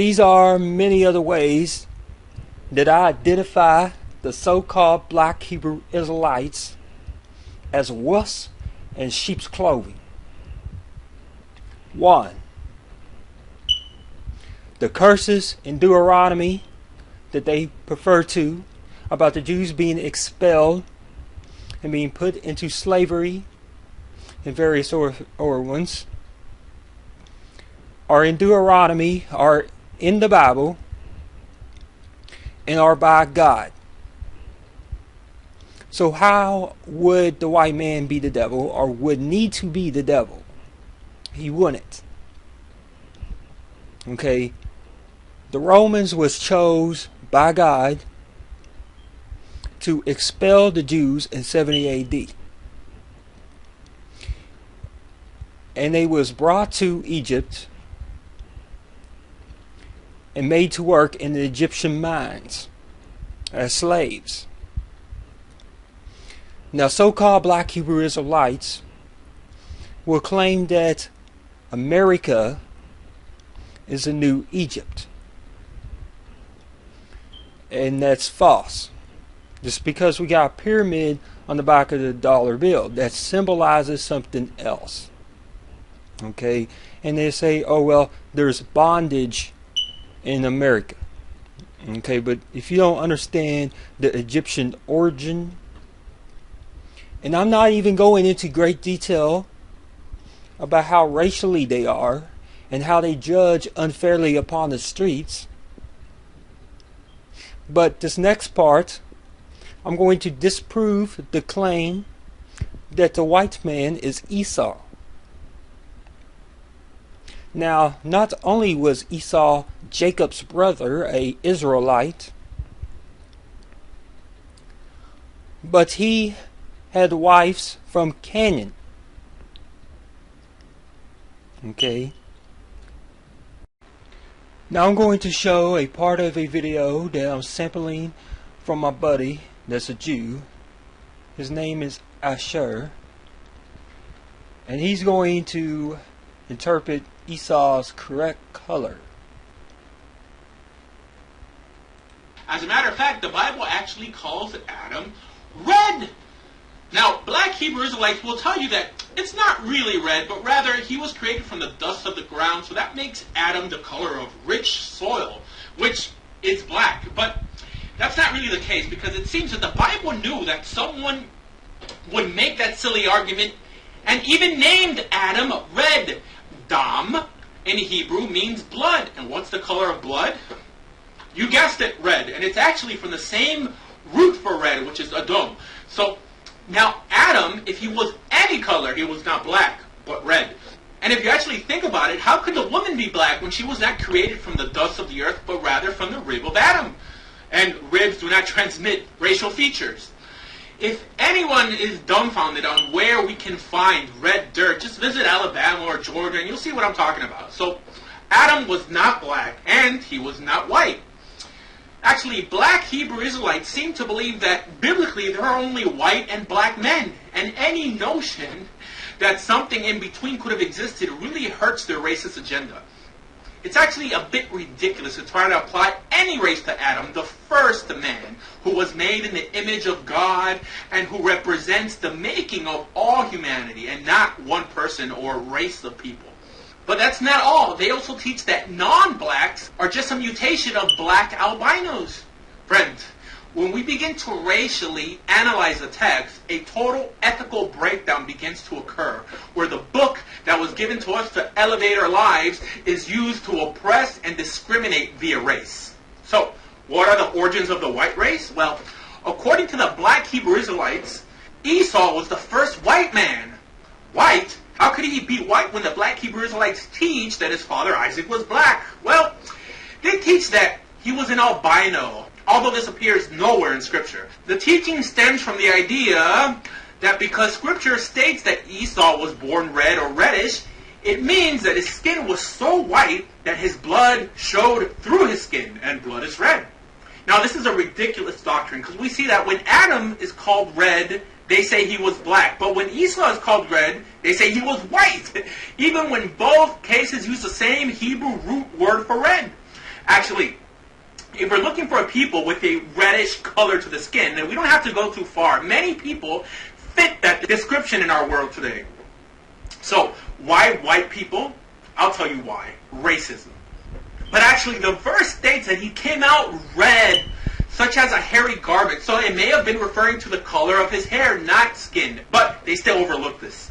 these are many other ways that I identify the so-called black Hebrew Israelites as wolves in sheep's clothing. 1. The curses in Deuteronomy that they prefer to about the Jews being expelled and being put into slavery in various other ones are in Deuteronomy, are in the Bible, and are by God. So how would the white man be the devil, or would need to be the devil? He wouldn't. Okay. The Romans was chose by God to expel the Jews in 70 AD. And they was brought to Egypt and made to work in the Egyptian mines as slaves. Now, so-called black Hebrew Israelites will claim that America is a new Egypt. And that's false. Just because we got a pyramid on the back of the dollar bill, that symbolizes something else. Okay? And they say, oh, well, there's bondage in America. Okay, but if you don't understand the Egyptian origin, and I'm not even going into great detail about how racially they are and how they judge unfairly upon the streets, but this next part, I'm going to disprove the claim that the white man is Esau. Now, not only was Esau Jacob's brother, an Israelite, but he had wives from Canaan. Okay. Now I'm going to show a part of a video that I'm sampling from my buddy that's a Jew. His name is Asher. And he's going to interpret Esau's correct color. As a matter of fact, the Bible actually calls Adam red. Now, black Hebrew Israelites will tell you that it's not really red, but rather he was created from the dust of the ground, so that makes Adam the color of rich soil, which is black. But that's not really the case, because it seems that the Bible knew that someone would make that silly argument and even named Adam red. Dam in Hebrew means blood. And what's the color of blood? You guessed it, red. And it's actually from the same root for red, which is Adom. So now Adam, if he was any color, he was not black, but red. And if you actually think about it, how could the woman be black when she was not created from the dust of the earth, but rather from the rib of Adam? And ribs do not transmit racial features. If anyone is dumbfounded on where we can find red dirt, just visit Alabama or Georgia and you'll see what I'm talking about. So Adam was not black and he was not white. Actually, black Hebrew Israelites seem to believe that biblically there are only white and black men. And any notion that something in between could have existed really hurts their racist agenda. It's actually a bit ridiculous to try to apply any race to Adam, the first man who was made in the image of God and who represents the making of all humanity and not one person or race of people. But that's not all. They also teach that non-blacks are just a mutation of black albinos. Friend, when we begin to racially analyze a text, a total ethical breakdown begins to occur, where the book that was given to us to elevate our lives is used to oppress and discriminate via race. So, what are the origins of the white race? Well, according to the black Hebrew Israelites, Esau was the first white man. White? How could he be white when the black Hebrew Israelites teach that his father Isaac was black? Well, they teach that he was an albino, although this appears nowhere in Scripture. The teaching stems from the idea that because Scripture states that Esau was born red or reddish, it means that his skin was so white that his blood showed through his skin, and blood is red. Now, this is a ridiculous doctrine, because we see that when Adam is called red, they say he was black. But when Esau is called red, they say he was white, even when both cases use the same Hebrew root word for red. Actually, if we're looking for a people with a reddish color to the skin, then we don't have to go too far. Many people fit that description in our world today. So, why white people? I'll tell you why. Racism. But actually, the verse states that he came out red, such as a hairy garment. So it may have been referring to the color of his hair, not skin. But they still overlook this.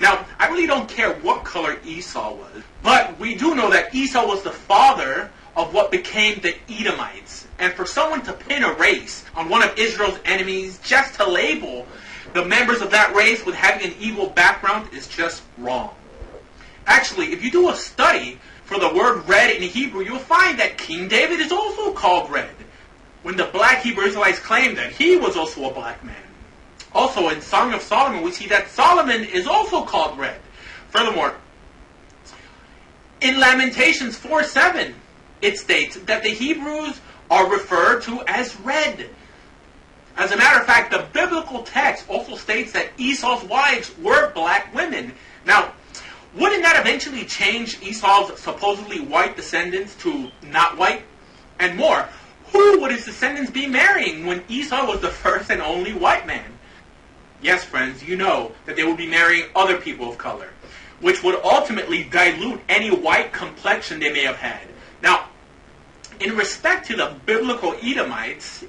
Now, I really don't care what color Esau was. But we do know that Esau was the father of what became the Edomites. And for someone to pin a race on one of Israel's enemies just to label the members of that race with having an evil background is just wrong. Actually, if you do a study for the word red in Hebrew, you'll find that King David is also called red, when the black Hebrew Israelites claim that he was also a black man. Also, in Song of Solomon, we see that Solomon is also called red. Furthermore, in Lamentations 4:7, it states that the Hebrews are referred to as red. As a matter of fact, the biblical text also states that Esau's wives were black women. Now, wouldn't that eventually change Esau's supposedly white descendants to not white? And more, who would his descendants be marrying when Esau was the first and only white man? Yes, friends, you know that they would be marrying other people of color, which would ultimately dilute any white complexion they may have had. Now, in respect to the biblical Edomites,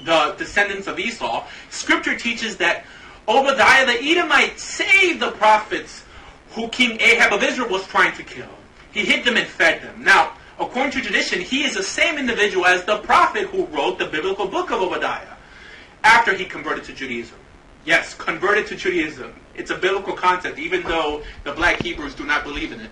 the descendants of Esau, Scripture teaches that Obadiah the Edomite saved the prophets who King Ahab of Israel was trying to kill. He hid them and fed them. Now, according to tradition, he is the same individual as the prophet who wrote the biblical book of Obadiah after he converted to Judaism. Yes, converted to Judaism. It's a biblical concept, even though the black Hebrews do not believe in it.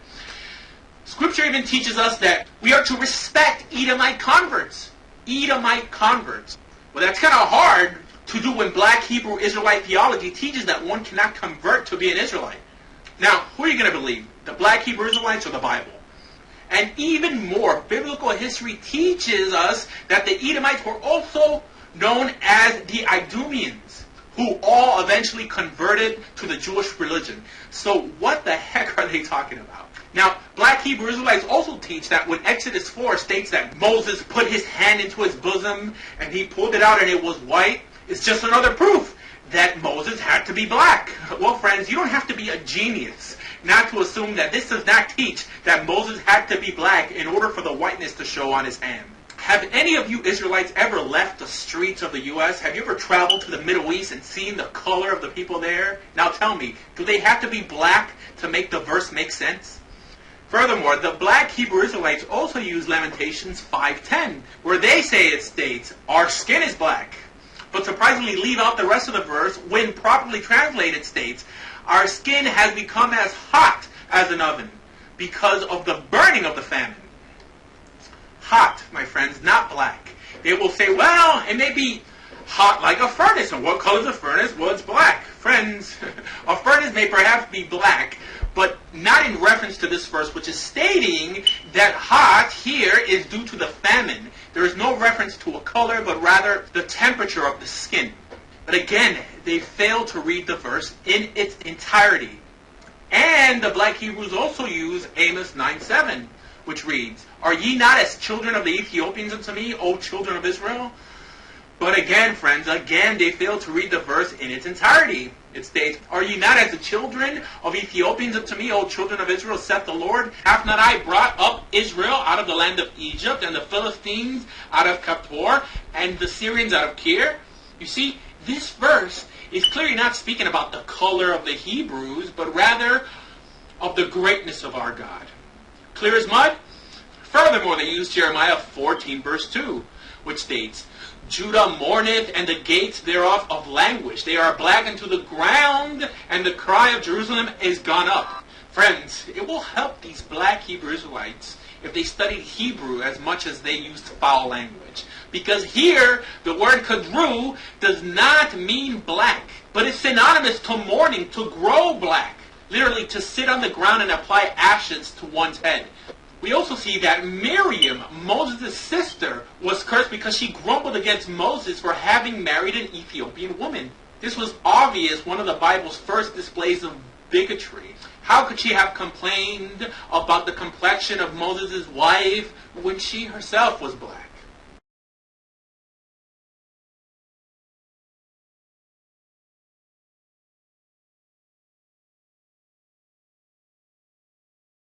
Scripture even teaches us that we are to respect Edomite converts. Edomite converts. Well, that's kind of hard to do when black Hebrew Israelite theology teaches that one cannot convert to be an Israelite. Now, who are you going to believe? The black Hebrew Israelites or the Bible? And even more, biblical history teaches us that the Edomites were also known as the Idumeans, who all eventually converted to the Jewish religion. So what the heck are they talking about? Now, black Hebrew Israelites also teach that when Exodus 4 states that Moses put his hand into his bosom and he pulled it out and it was white, it's just another proof that Moses had to be black. Well, friends, you don't have to be a genius not to assume that this does not teach that Moses had to be black in order for the whiteness to show on his hand. Have any of you Israelites ever left the streets of the U.S.? Have you ever traveled to the Middle East and seen the color of the people there? Now tell me, do they have to be black to make the verse make sense? Furthermore, the black Hebrew Israelites also use Lamentations 5:10, where they say it states, "Our skin is black," but surprisingly leave out the rest of the verse when properly translated states, "Our skin has become as hot as an oven because of the burning of the famine." Hot, my friends, not black. They will say, well, it may be hot like a furnace. And what color is a furnace? Well, it's black. Friends, a furnace may perhaps be black, but not in reference to this verse, which is stating that hot here is due to the famine. There is no reference to a color, but rather the temperature of the skin. But again, they fail to read the verse in its entirety. And the black Hebrews also use Amos 9:7, which reads, "Are ye not as children of the Ethiopians unto me, O children of Israel?" But again, friends, they fail to read the verse in its entirety. It states, "Are ye not as the children of Ethiopians unto me, O children of Israel, saith the Lord? Hath not I brought up Israel out of the land of Egypt, and the Philistines out of Kaphtor, and the Syrians out of Kir?" You see, this verse is clearly not speaking about the color of the Hebrews, but rather of the greatness of our God. Clear as mud? Furthermore, they use Jeremiah 14, verse 2, which states, "Judah mourneth, and the gates thereof of languish. They are black unto the ground, and the cry of Jerusalem is gone up." Friends, it will help these black Hebrew Israelites if they studied Hebrew as much as they used foul language. Because here, the word kadru does not mean black, but it's synonymous to mourning, to grow black. Literally, to sit on the ground and apply ashes to one's head. We also see that Miriam, Moses' sister, was cursed because she grumbled against Moses for having married an Ethiopian woman. This was obvious one of the Bible's first displays of bigotry. How could she have complained about the complexion of Moses' wife when she herself was black?